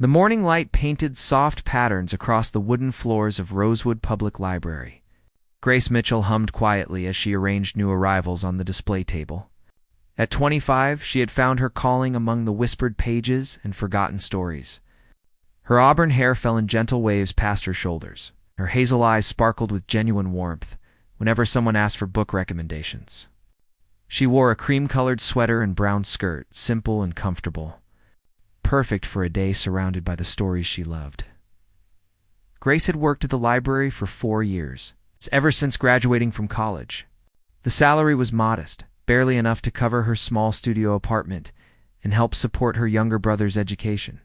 The morning light painted soft patterns across the wooden floors of Rosewood Public Library. Grace Mitchell hummed quietly as she arranged new arrivals on the display table. At 25, she had found her calling among the whispered pages and forgotten stories. Her auburn hair fell in gentle waves past her shoulders. Her hazel eyes sparkled with genuine warmth whenever someone asked for book recommendations. She wore a cream-colored sweater and brown skirt, simple and comfortable, perfect for a day surrounded by the stories she loved. Grace had worked at the library for 4 years, ever since graduating from college. The salary was modest, barely enough to cover her small studio apartment and help support her younger brother's education.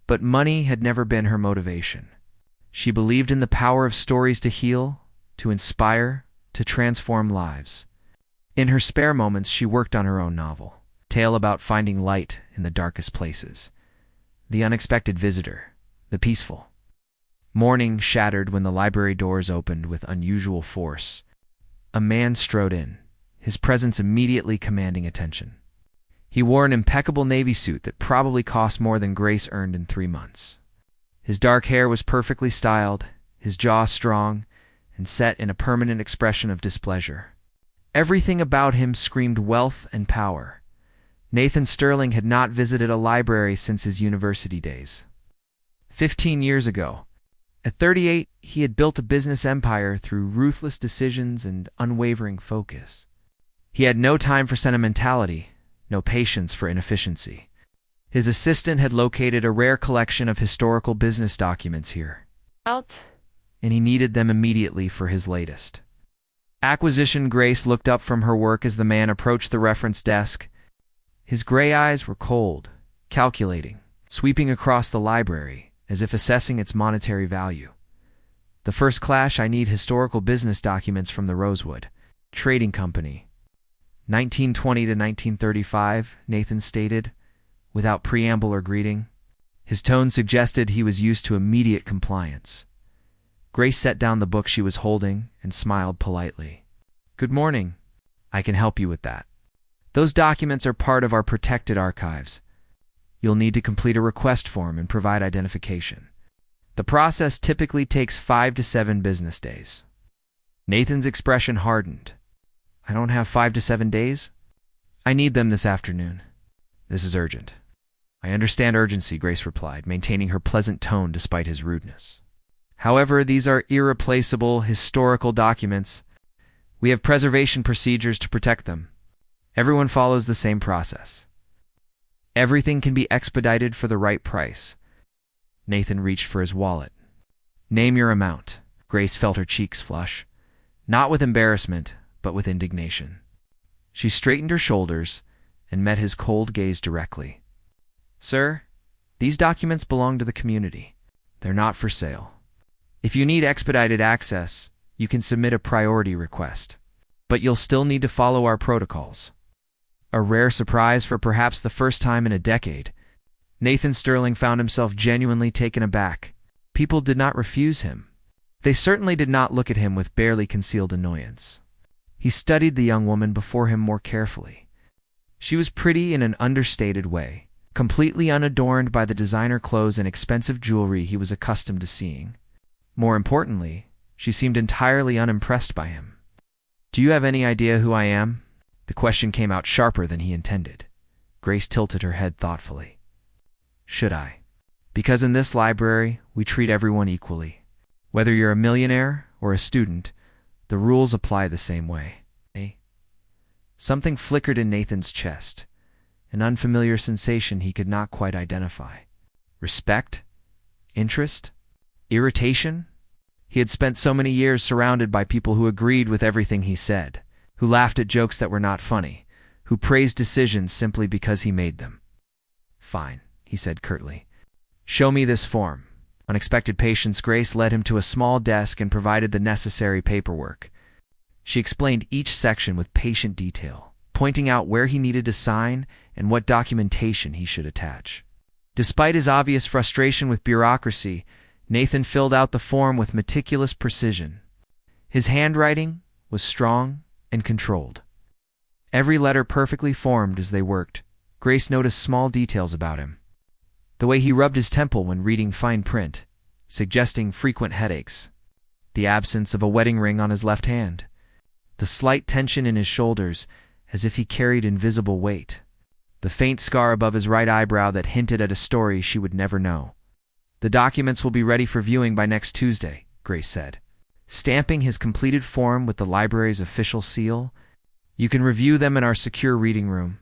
But money had never been her motivation. She believed in the power of stories to heal, to inspire, to transform lives. In her spare moments, she worked on her own novel, a tale about finding light in the darkest places. The unexpected visitor, the peaceful. Morning shattered when the library doors opened with unusual force. A man strode in, his presence immediately commanding attention. He wore an impeccable navy suit that probably cost more than Grace earned in 3 months. His dark hair was perfectly styled, his jaw strong, and set in a permanent expression of displeasure. Everything about him screamed wealth and power. Nathan Sterling had not visited a library since his university days. 15 years ago, at 38, he had built a business empire through ruthless decisions and unwavering focus. He had no time for sentimentality, no patience for inefficiency. His assistant had located a rare collection of historical business documents here, and he needed them immediately for his latest acquisition. Grace looked up from her work as the man approached the reference desk. His gray eyes were cold, calculating, sweeping across the library as if assessing its monetary value. The first clash, I need historical business documents from the Rosewood Trading Company. 1920 to 1935, Nathan stated, without preamble or greeting. His tone suggested he was used to immediate compliance. Grace set down the book she was holding and smiled politely. Good morning. I can help you with that. Those documents are part of our protected archives. You'll need to complete a request form and provide identification. The process typically takes 5 to 7 business days. Nathan's expression hardened. I don't have 5 to 7 days. I need them this afternoon. This is urgent. I understand urgency, Grace replied, maintaining her pleasant tone despite his rudeness. However, these are irreplaceable historical documents. We have preservation procedures to protect them. Everyone follows the same process. Everything can be expedited for the right price. Nathan reached for his wallet. Name your amount. Grace felt her cheeks flush, not with embarrassment, but with indignation. She straightened her shoulders and met his cold gaze directly. Sir, these documents belong to the community. They're not for sale. If you need expedited access, you can submit a priority request, but you'll still need to follow our protocols. A rare surprise for perhaps the first time in a decade, Nathan Sterling found himself genuinely taken aback. People did not refuse him. They certainly did not look at him with barely concealed annoyance. He studied the young woman before him more carefully. She was pretty in an understated way, completely unadorned by the designer clothes and expensive jewelry he was accustomed to seeing. More importantly, she seemed entirely unimpressed by him. Do you have any idea who I am? The question came out sharper than he intended. Grace tilted her head thoughtfully. Should I? Because in this library, we treat everyone equally. Whether you're a millionaire or a student, the rules apply the same way. Something flickered in Nathan's chest, an unfamiliar sensation he could not quite identify. Respect? Interest? Irritation? He had spent so many years surrounded by people who agreed with everything he said, who laughed at jokes that were not funny, who praised decisions simply because he made them. Fine, he said curtly. Show me this form. Unexpected patience, Grace led him to a small desk and provided the necessary paperwork. She explained each section with patient detail, pointing out where he needed to sign and what documentation he should attach. Despite his obvious frustration with bureaucracy, Nathan filled out the form with meticulous precision. His handwriting was strong and controlled. Every letter perfectly formed as they worked. Grace noticed small details about him. The way he rubbed his temple when reading fine print, suggesting frequent headaches. The absence of a wedding ring on his left hand. The slight tension in his shoulders, as if he carried invisible weight. The faint scar above his right eyebrow that hinted at a story she would never know. "The documents will be ready for viewing by next Tuesday," Grace said, stamping his completed form with the library's official seal. "You can review them in our secure reading room.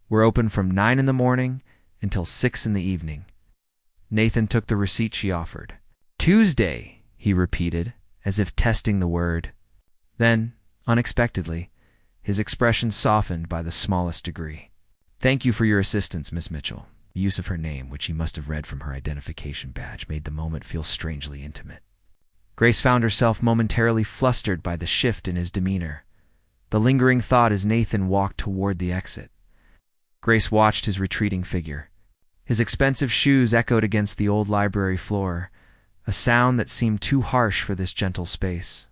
We're open from 9 in the morning until 6 in the evening." Nathan took the receipt she offered. "Tuesday," he repeated, as if testing the word. Then, unexpectedly, his expression softened by the smallest degree. "Thank you for your assistance, Miss Mitchell." The use of her name, which he must have read from her identification badge, made the moment feel strangely intimate. Grace found herself momentarily flustered by the shift in his demeanor, the lingering thought as Nathan walked toward the exit. Grace watched his retreating figure. His expensive shoes echoed against the old library floor, a sound that seemed too harsh for this gentle space.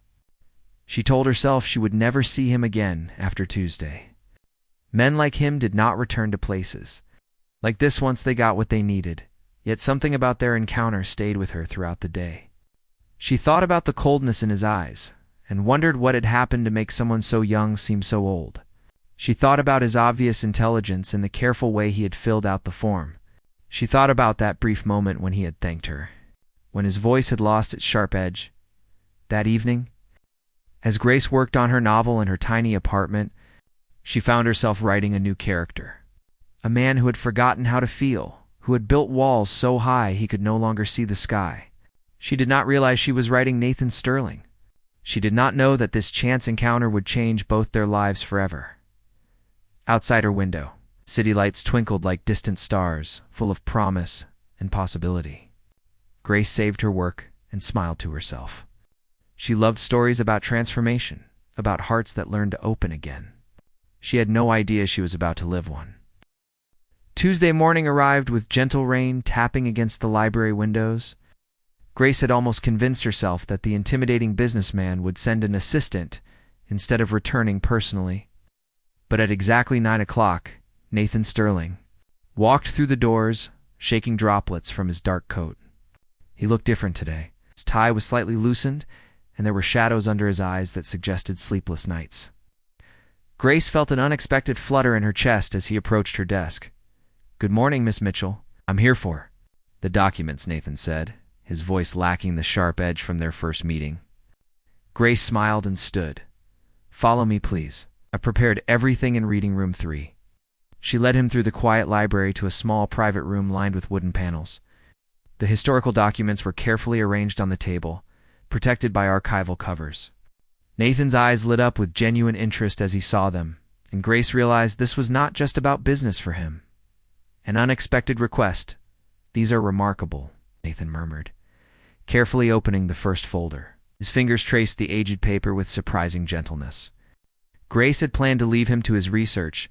She told herself she would never see him again after Tuesday. Men like him did not return to places like this once they got what they needed, yet something about their encounter stayed with her throughout the day. She thought about the coldness in his eyes, and wondered what had happened to make someone so young seem so old. She thought about his obvious intelligence and the careful way he had filled out the form. She thought about that brief moment when he had thanked her, when his voice had lost its sharp edge. That evening, as Grace worked on her novel in her tiny apartment, she found herself writing a new character. A man who had forgotten how to feel, who had built walls so high he could no longer see the sky. She did not realize she was writing Nathan Sterling. She did not know that this chance encounter would change both their lives forever. Outside her window, city lights twinkled like distant stars, full of promise and possibility. Grace saved her work and smiled to herself. She loved stories about transformation, about hearts that learned to open again. She had no idea she was about to live one. Tuesday morning arrived with gentle rain tapping against the library windows. Grace had almost convinced herself that the intimidating businessman would send an assistant instead of returning personally. But at exactly 9 o'clock, Nathan Sterling walked through the doors, shaking droplets from his dark coat. He looked different today. His tie was slightly loosened, and there were shadows under his eyes that suggested sleepless nights. Grace felt an unexpected flutter in her chest as he approached her desk. "Good morning, Miss Mitchell. I'm here for the documents," Nathan said, his voice lacking the sharp edge from their first meeting. Grace smiled and stood. "Follow me, please. I've prepared everything in reading room 3. She led him through the quiet library to a small private room lined with wooden panels. The historical documents were carefully arranged on the table, protected by archival covers. Nathan's eyes lit up with genuine interest as he saw them, and Grace realized this was not just about business for him. "An unexpected request. These are remarkable," Nathan murmured, carefully opening the first folder. His fingers traced the aged paper with surprising gentleness. Grace had planned to leave him to his research,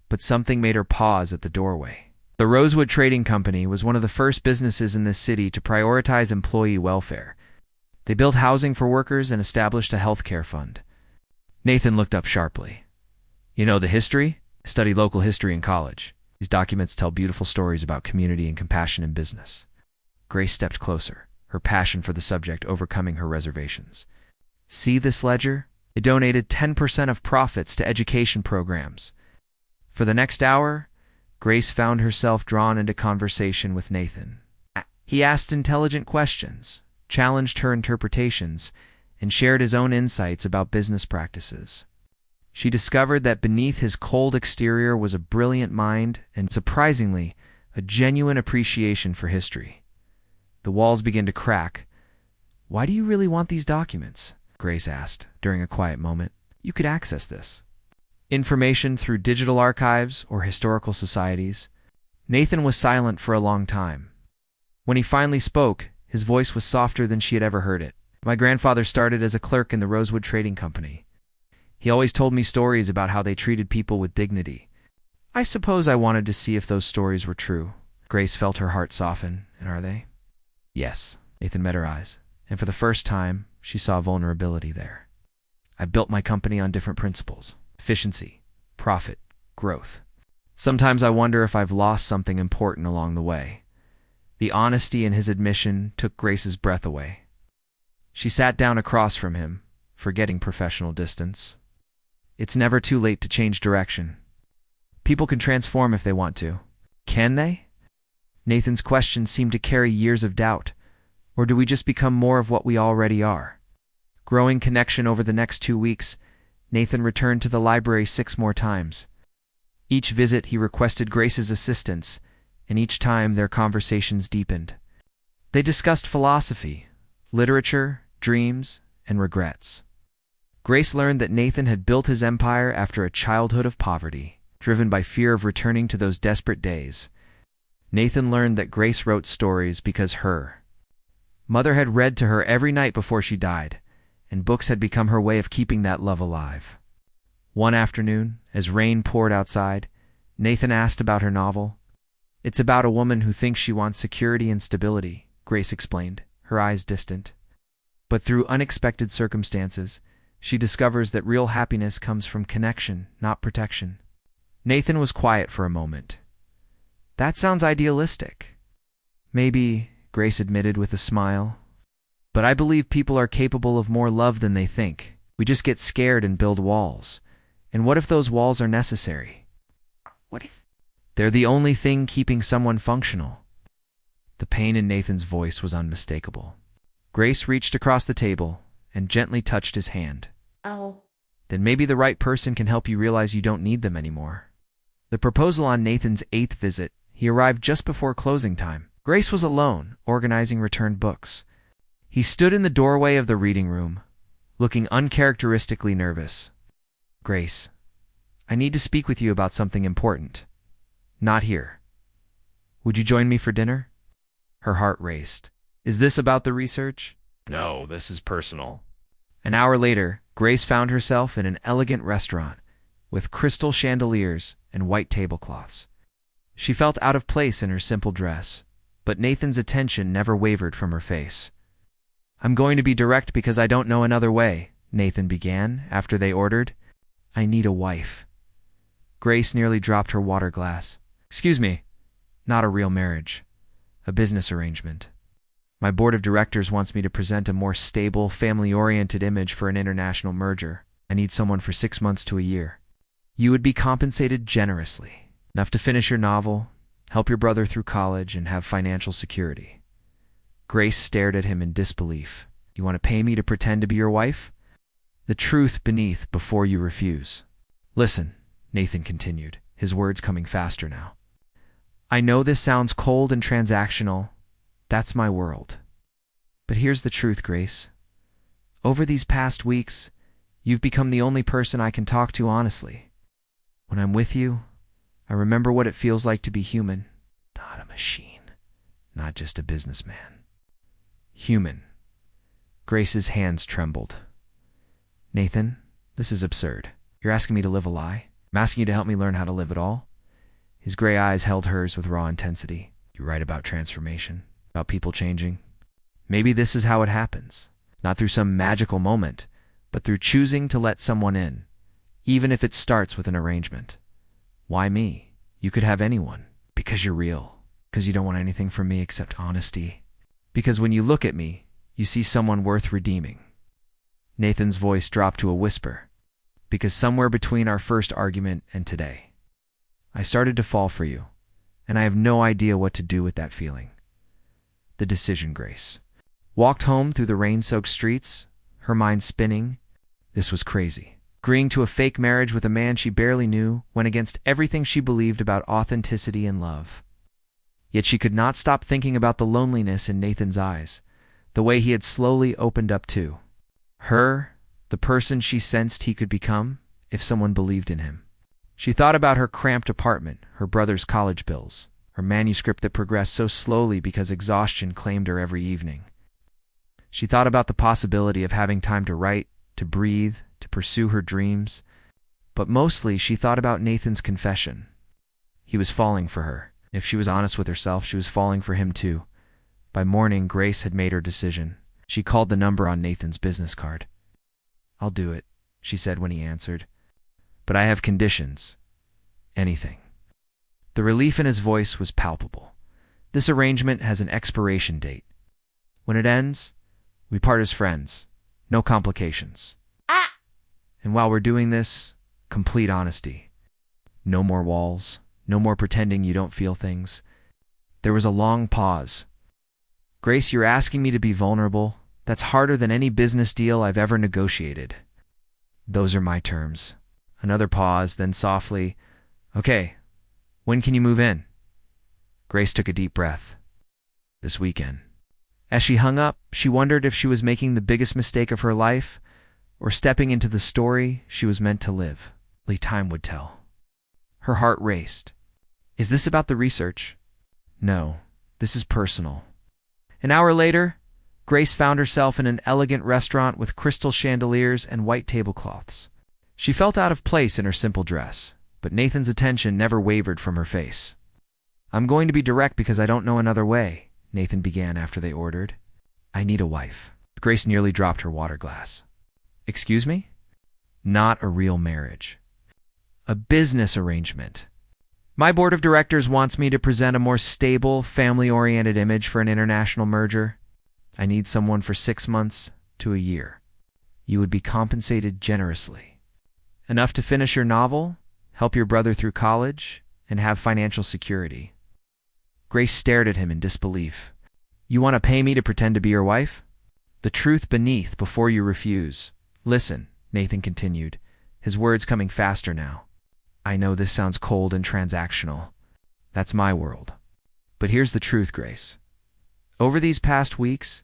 but something made her pause at the doorway. The Rosewood Trading Company was one of the first businesses in this city to prioritize employee welfare. They built housing for workers and established a healthcare fund. Nathan looked up sharply. "You know the history? I studied local history in college. These documents tell beautiful stories about community and compassion in business." Grace stepped closer, her passion for the subject overcoming her reservations. "See this ledger? It donated 10% of profits to education programs." For the next hour, Grace found herself drawn into conversation with Nathan. He asked intelligent questions, challenged her interpretations, and shared his own insights about business practices. She discovered that beneath his cold exterior was a brilliant mind and, surprisingly, a genuine appreciation for history. The walls began to crack. "Why do you really want these documents?" Grace asked during a quiet moment. "You could access this information through digital archives or historical societies." Nathan was silent for a long time. When he finally spoke, his voice was softer than she had ever heard it. "My grandfather started as a clerk in the Rosewood Trading Company. He always told me stories about how they treated people with dignity. I suppose I wanted to see if those stories were true." Grace felt her heart soften. "And are they?" "Yes." Nathan met her eyes, and for the first time, she saw vulnerability there. "I've built my company on different principles: efficiency, profit, growth. Sometimes I wonder if I've lost something important along the way. The honesty in his admission took Grace's breath away. She sat down across from him, forgetting professional distance. It's never too late to change direction. People can transform if they want to. Can they? Nathan's question seemed to carry years of doubt. Or do we just become more of what we already are? Growing connection over the next 2 weeks, Nathan returned to the library 6 more times. Each visit he requested Grace's assistance, and each time their conversations deepened. They discussed philosophy, literature, dreams, and regrets. Grace learned that Nathan had built his empire after a childhood of poverty, driven by fear of returning to those desperate days. Nathan learned that Grace wrote stories because her mother had read to her every night before she died, and books had become her way of keeping that love alive. One afternoon, as rain poured outside, Nathan asked about her novel. "It's about a woman who thinks she wants security and stability," Grace explained, her eyes distant. But through unexpected circumstances, she discovers that real happiness comes from connection, not protection. Nathan was quiet for a moment. "That sounds idealistic." "Maybe," Grace admitted with a smile. "But I believe people are capable of more love than they think. We just get scared and build walls. And what if those walls are necessary? What if they're the only thing keeping someone functional?" The pain in Nathan's voice was unmistakable. Grace reached across the table and gently touched his hand. "Ow." "Then maybe the right person can help you realize you don't need them anymore." The proposal on Nathan's 8th visit, he arrived just before closing time. Grace was alone, organizing returned books. He stood in the doorway of the reading room, looking uncharacteristically nervous. "Grace, I need to speak with you about something important. Not here. Would you join me for dinner?" Her heart raced. "Is this about the research?" No, this is personal. An hour later, Grace found herself in an elegant restaurant with crystal chandeliers and white tablecloths. She felt out of place in her simple dress, but Nathan's attention never wavered from her face. "I'm going to be direct because I don't know another way," Nathan began after they ordered. "I need a wife." Grace nearly dropped her water glass. "Excuse me, not a real marriage. A business arrangement. My board of directors wants me to present a more stable, family-oriented image for an international merger. I need someone for 6 months to a year. You would be compensated generously, enough to finish your novel, help your brother through college, and have financial security." Grace stared at him in disbelief. "You want to pay me to pretend to be your wife?" "The truth beneath before you refuse." "Listen," Nathan continued, his words coming faster now. "I know this sounds cold and transactional. That's my world. But here's the truth, Grace. Over these past weeks, you've become the only person I can talk to honestly. When I'm with you, I remember what it feels like to be human, not a machine, not just a businessman. Human." Grace's hands trembled. "Nathan, this is absurd. You're asking me to live a lie? I'm asking you to help me learn how to live at all?" His gray eyes held hers with raw intensity. "You write about transformation, about people changing. Maybe this is how it happens. Not through some magical moment, but through choosing to let someone in, even if it starts with an arrangement. Why me? You could have anyone. Because you're real. Because you don't want anything from me except honesty. Because when you look at me, you see someone worth redeeming." Nathan's voice dropped to a whisper. "Because somewhere between our first argument and today, I started to fall for you, and I have no idea what to do with that feeling." The decision, Grace. Walked home through the rain-soaked streets, her mind spinning. This was crazy. Agreeing to a fake marriage with a man she barely knew went against everything she believed about authenticity and love. Yet she could not stop thinking about the loneliness in Nathan's eyes, the way he had slowly opened up to her, the person she sensed he could become if someone believed in him. She thought about her cramped apartment, her brother's college bills, her manuscript that progressed so slowly because exhaustion claimed her every evening. She thought about the possibility of having time to write, to breathe, to pursue her dreams. But mostly she thought about Nathan's confession. He was falling for her. If she was honest with herself, she was falling for him too. By morning, Grace had made her decision. She called the number on Nathan's business card. "I'll do it," she said when he answered. "But I have conditions. Anything." The relief in his voice was palpable. This arrangement has an expiration date. When it ends, we part as friends. No complications. And while we're doing this, complete honesty. No more walls. No more pretending you don't feel things. There was a long pause. Grace, you're asking me to be vulnerable. That's harder than any business deal I've ever negotiated. Those are my terms. Another pause, then softly, okay, when can you move in? Grace took a deep breath. This weekend. As she hung up, she wondered if she was making the biggest mistake of her life or stepping into the story she was meant to live. Only time would tell. Her heart raced. Is this about the research? No, this is personal. An hour later, Grace found herself in an elegant restaurant with crystal chandeliers and white tablecloths. She felt out of place in her simple dress, but Nathan's attention never wavered from her face. I'm going to be direct because I don't know another way, Nathan began after they ordered. I need a wife. Grace nearly dropped her water glass. Excuse me? Not a real marriage. A business arrangement. My board of directors wants me to present a more stable, family-oriented image for an international merger. I need someone for 6 months to a year. You would be compensated generously. Enough to finish your novel, help your brother through college, and have financial security. Grace stared at him in disbelief. You want to pay me to pretend to be your wife? The truth beneath before you refuse. Listen, Nathan continued, his words coming faster now. I know this sounds cold and transactional. That's my world. But here's the truth, Grace. Over these past weeks,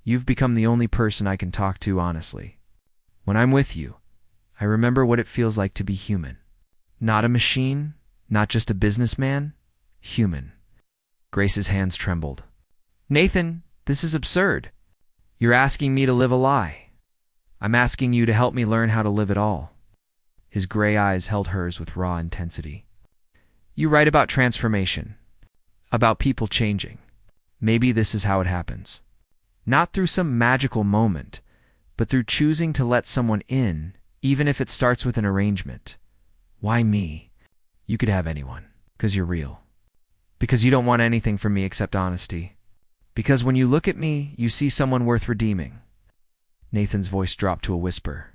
you've become the only person I can talk to honestly. When I'm with you, I remember what it feels like to be human. Not a machine, not just a businessman, human. Grace's hands trembled. Nathan, this is absurd. You're asking me to live a lie. I'm asking you to help me learn how to live it all. His gray eyes held hers with raw intensity. You write about transformation, about people changing. Maybe this is how it happens. Not through some magical moment, but through choosing to let someone in, even if it starts with an arrangement. Why me? You could have anyone, because you're real. Because you don't want anything from me except honesty. Because when you look at me, you see someone worth redeeming. Nathan's voice dropped to a whisper.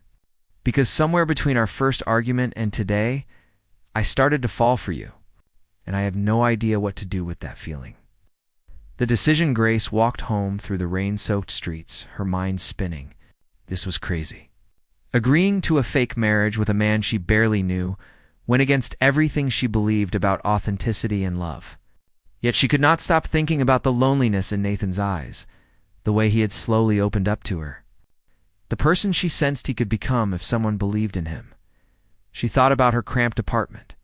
Because somewhere between our first argument and today, I started to fall for you, and I have no idea what to do with that feeling. The decision Grace walked home through the rain-soaked streets, her mind spinning. This was crazy. Agreeing to a fake marriage with a man she barely knew went against everything she believed about authenticity and love. Yet she could not stop thinking about the loneliness in Nathan's eyes, the way he had slowly opened up to her. The person she sensed he could become if someone believed in him. She thought about her cramped apartment,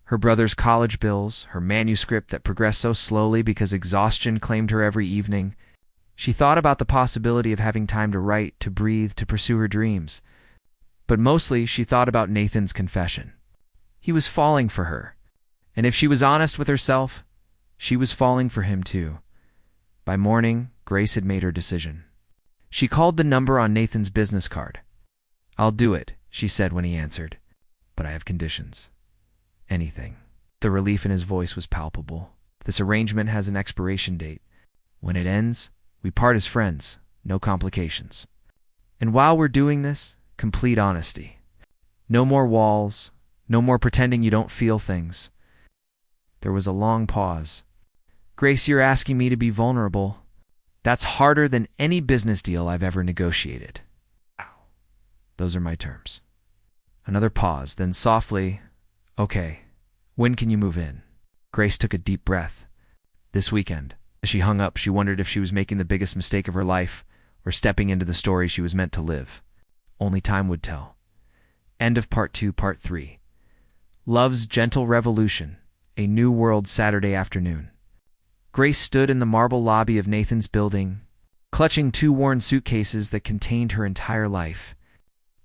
her brother's college bills, her manuscript that progressed so slowly because exhaustion claimed her every evening. She thought about the possibility of having time to write, to breathe, to pursue her dreams. But mostly she thought about Nathan's confession. He was falling for her, and if she was honest with herself, she was falling for him too. By morning, Grace had made her decision. She called the number on Nathan's business card. I'll do it, she said when he answered. But I have conditions. Anything. The relief in his voice was palpable. This arrangement has an expiration date. When it ends, we part as friends. No complications. And while we're doing this, complete honesty. No more walls. No more pretending you don't feel things. There was a long pause. Grace, you're asking me to be vulnerable. That's harder than any business deal I've ever negotiated. Those are my terms. Another pause, then softly, okay, when can you move in? Grace took a deep breath. This weekend. As she hung up, she wondered if she was making the biggest mistake of her life or stepping into the story she was meant to live. Only time would tell. End of Part 2, Part 3. Love's Gentle Revolution, A New World, Saturday afternoon. Grace stood in the marble lobby of Nathan's building, clutching 2 worn suitcases that contained her entire life.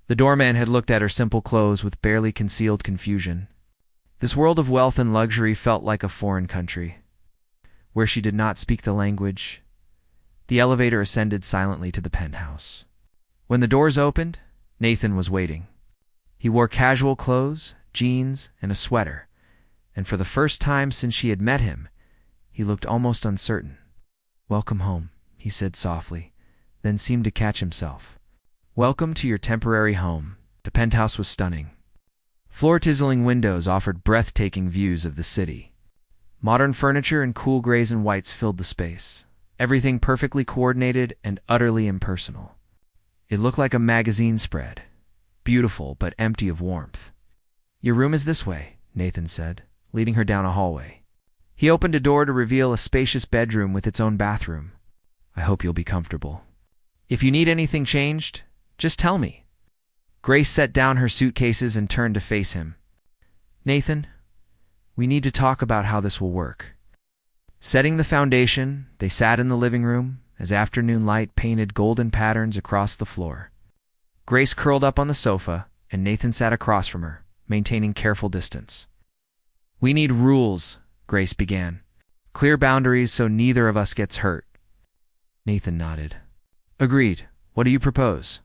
The doorman had looked at her simple clothes with barely concealed confusion. This world of wealth and luxury felt like a foreign country, where she did not speak the language. The elevator ascended silently to the penthouse. When the doors opened, Nathan was waiting. He wore casual clothes, jeans, and a sweater, and for the first time since she had met him, He looked almost uncertain. "Welcome home," he said softly, then seemed to catch himself. "Welcome to your temporary home." The penthouse was stunning. Floor-tizzling windows offered breathtaking views of the city. Modern furniture and cool grays and whites filled the space, everything perfectly coordinated and utterly impersonal. It looked like a magazine spread, beautiful but empty of warmth. "Your room is this way," Nathan said, leading her down a hallway. He opened a door to reveal a spacious bedroom with its own bathroom. "I hope you'll be comfortable. If you need anything changed, just tell me." Grace set down her suitcases and turned to face him. "Nathan, we need to talk about how this will work." Setting the foundation, they sat in the living room as afternoon light painted golden patterns across the floor. Grace curled up on the sofa, and Nathan sat across from her, maintaining careful distance. "We need rules," Grace began. "Clear boundaries so neither of us gets hurt." Nathan nodded. "Agreed. What do you propose?"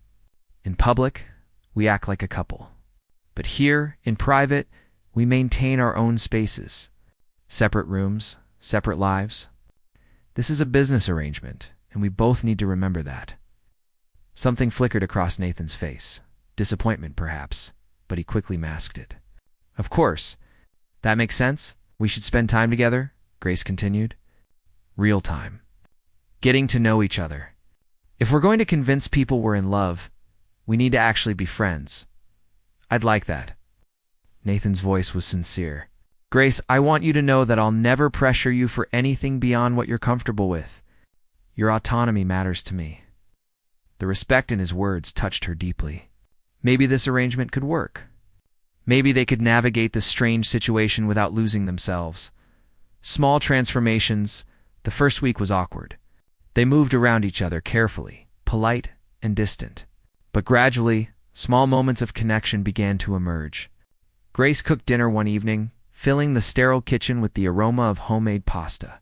"In public, we act like a couple. But here, in private, we maintain our own spaces. Separate rooms, separate lives. This is a business arrangement, and we both need to remember that." Something flickered across Nathan's face. Disappointment, perhaps, but he quickly masked it. "Of course. That makes sense. We should spend time together," Grace continued. "Real time. Getting to know each other. If we're going to convince people we're in love, we need to actually be friends. I'd like that." Nathan's voice was sincere. "Grace, I want you to know that I'll never pressure you for anything beyond what you're comfortable with. Your autonomy matters to me." The respect in his words touched her deeply. Maybe this arrangement could work. Maybe they could navigate this strange situation without losing themselves. Small transformations. The first week was awkward. They moved around each other carefully, polite and distant. But gradually, small moments of connection began to emerge. Grace cooked dinner one evening, filling the sterile kitchen with the aroma of homemade pasta.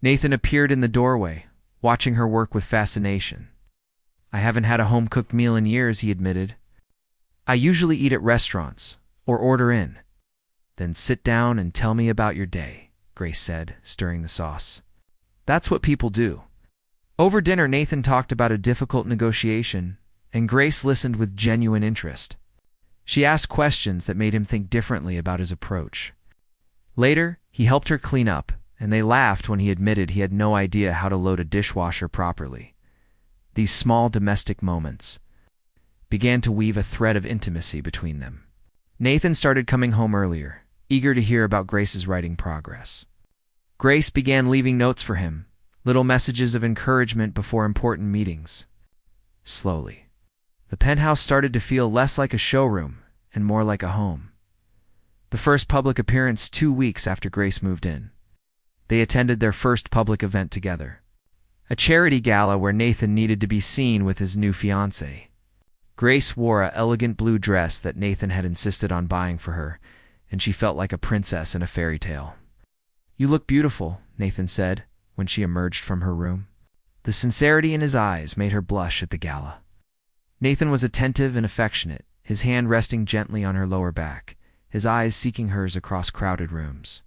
Nathan appeared in the doorway, watching her work with fascination. "I haven't had a home-cooked meal in years," he admitted. "I usually eat at restaurants, or order in." "Then sit down and tell me about your day," Grace said, stirring the sauce. "That's what people do." Over dinner, Nathan talked about a difficult negotiation, and Grace listened with genuine interest. She asked questions that made him think differently about his approach. Later, he helped her clean up, and they laughed when he admitted he had no idea how to load a dishwasher properly. These small domestic moments began to weave a thread of intimacy between them. Nathan started coming home earlier, eager to hear about Grace's writing progress. Grace began leaving notes for him, little messages of encouragement before important meetings. Slowly, the penthouse started to feel less like a showroom and more like a home. The first public appearance 2 weeks after Grace moved in. They attended their first public event together. A charity gala where Nathan needed to be seen with his new fiancée. Grace wore an elegant blue dress that Nathan had insisted on buying for her, and she felt like a princess in a fairy tale. "You look beautiful," Nathan said when she emerged from her room. The sincerity in his eyes made her blush at the gala. Nathan was attentive and affectionate, his hand resting gently on her lower back, his eyes seeking hers across crowded rooms.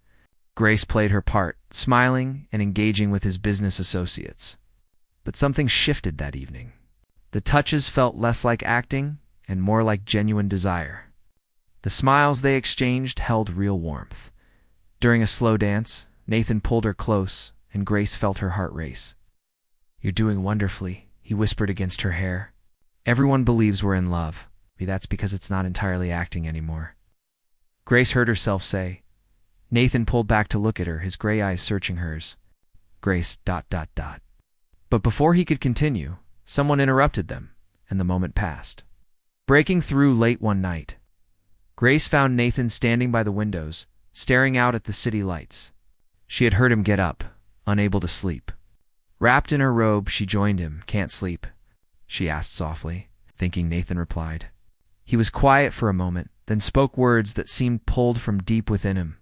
Grace played her part, smiling and engaging with his business associates. But something shifted that evening. The touches felt less like acting and more like genuine desire. The smiles they exchanged held real warmth. During a slow dance, Nathan pulled her close, and Grace felt her heart race. "You're doing wonderfully," he whispered against her hair. "Everyone believes we're in love. Maybe that's because it's not entirely acting anymore." Grace heard herself say. Nathan pulled back to look at her, his gray eyes searching hers. "Grace, ... But before he could continue, someone interrupted them, and the moment passed. Breaking through late one night, Grace found Nathan standing by the windows, staring out at the city lights. She had heard him get up, unable to sleep. Wrapped in her robe, she joined him. "Can't sleep?" she asked softly, thinking Nathan replied. He was quiet for a moment, then spoke words that seemed pulled from deep within him.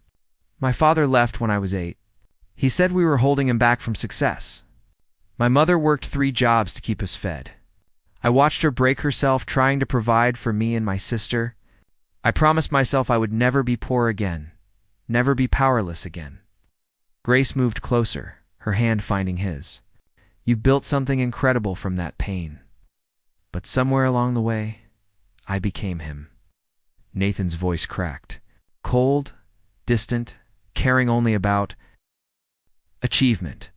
"My father left when I was 8. He said we were holding him back from success. My mother worked 3 jobs to keep us fed. I watched her break herself trying to provide for me and my sister. I promised myself I would never be poor again, never be powerless again. Grace moved closer, her hand finding his. "You've built something incredible from that pain. But somewhere along the way, I became him." Nathan's voice cracked. Cold, distant, caring only about achievement.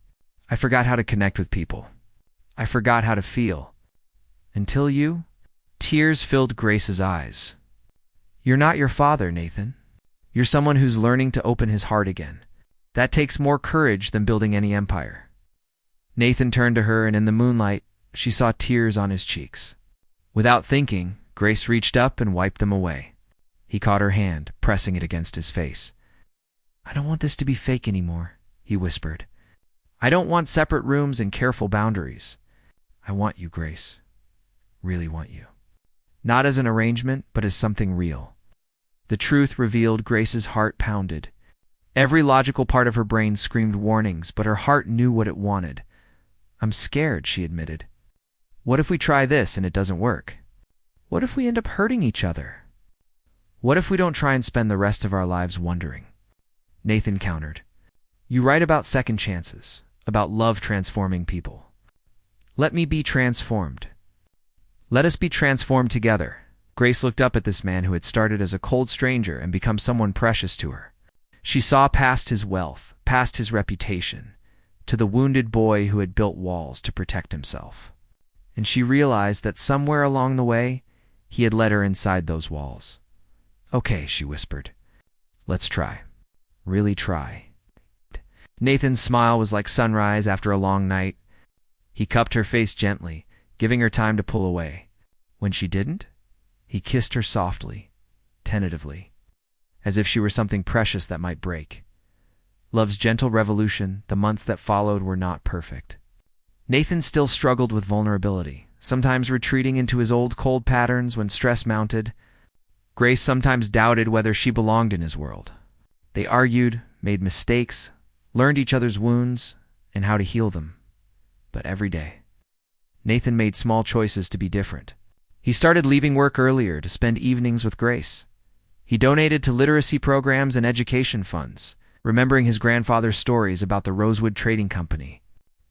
"I forgot how to connect with people. I forgot how to feel. Until you..." Tears filled Grace's eyes. "You're not your father, Nathan. You're someone who's learning to open his heart again. That takes more courage than building any empire." Nathan turned to her, and in the moonlight, she saw tears on his cheeks. Without thinking, Grace reached up and wiped them away. He caught her hand, pressing it against his face. "I don't want this to be fake anymore," he whispered. "I don't want separate rooms and careful boundaries. I want you, Grace. Really want you. Not as an arrangement, but as something real." The truth revealed. Grace's heart pounded. Every logical part of her brain screamed warnings, but her heart knew what it wanted. "I'm scared," she admitted. "What if we try this and it doesn't work? What if we end up hurting each other? What if we don't try and spend the rest of our lives wondering?" Nathan countered. "You write about second chances, about love transforming people. Let me be transformed. Let us be transformed together." Grace looked up at this man who had started as a cold stranger and become someone precious to her. She saw past his wealth, past his reputation, to the wounded boy who had built walls to protect himself. And she realized that somewhere along the way, he had led her inside those walls. "Okay," she whispered. "Let's try. Really try." Nathan's smile was like sunrise after a long night. He cupped her face gently, giving her time to pull away. When she didn't, he kissed her softly, tentatively, as if she were something precious that might break. Love's gentle revolution, the months that followed, were not perfect. Nathan still struggled with vulnerability, sometimes retreating into his old cold patterns when stress mounted. Grace sometimes doubted whether she belonged in his world. They argued, made mistakes, learned each other's wounds and how to heal them. But every day, Nathan made small choices to be different. He started leaving work earlier to spend evenings with Grace. He donated to literacy programs and education funds, remembering his grandfather's stories about the Rosewood Trading Company.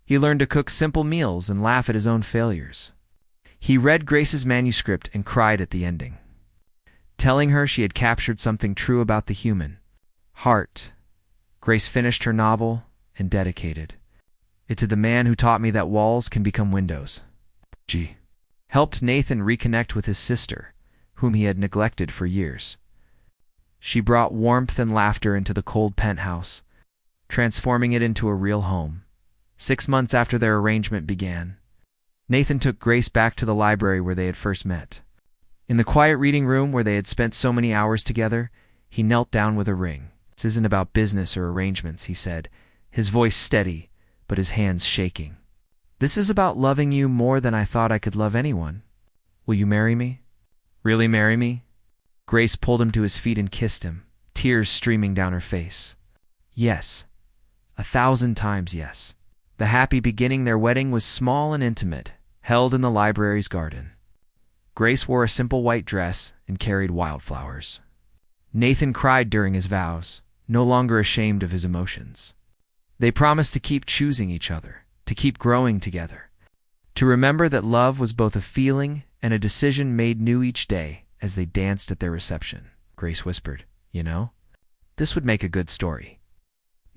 He learned to cook simple meals and laugh at his own failures. He read Grace's manuscript and cried at the ending, telling her she had captured something true about the human heart. Grace finished her novel and dedicated it to the man who taught me that walls can become windows. She helped Nathan reconnect with his sister, whom he had neglected for years. She brought warmth and laughter into the cold penthouse, transforming it into a real home. 6 months after their arrangement began, Nathan took Grace back to the library where they had first met. In the quiet reading room where they had spent so many hours together, he knelt down with a ring. "This isn't about business or arrangements," he said, his voice steady, but his hands shaking. "This is about loving you more than I thought I could love anyone. Will you marry me? Really marry me?" Grace pulled him to his feet and kissed him, tears streaming down her face. Yes. 1,000 times yes. The happy beginning their wedding was small and intimate, held in the library's garden. Grace wore a simple white dress and carried wildflowers. Nathan cried during his vows, no longer ashamed of his emotions. They promised to keep choosing each other, to keep growing together, to remember that love was both a feeling and a decision made new each day. As they danced at their reception, Grace whispered, "You know, this would make a good story."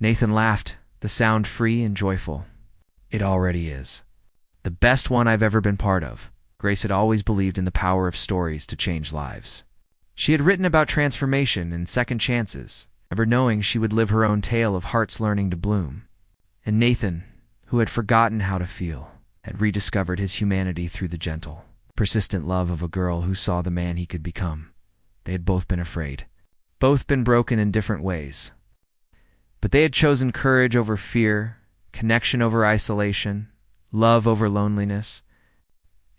Nathan laughed, the sound free and joyful. "It already is. The best one I've ever been part of." Grace had always believed in the power of stories to change lives. She had written about transformation and second chances, never knowing she would live her own tale of hearts learning to bloom. And Nathan, who had forgotten how to feel, had rediscovered his humanity through the gentle, persistent love of a girl who saw the man he could become. They had both been afraid, both been broken in different ways. But they had chosen courage over fear, connection over isolation, love over loneliness.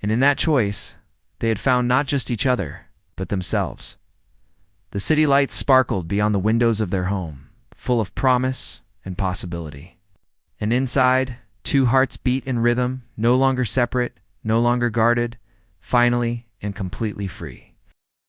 And in that choice, they had found not just each other, but themselves. The city lights sparkled beyond the windows of their home, full of promise and possibility. And inside, 2 hearts beat in rhythm, no longer separate, no longer guarded, finally and completely free.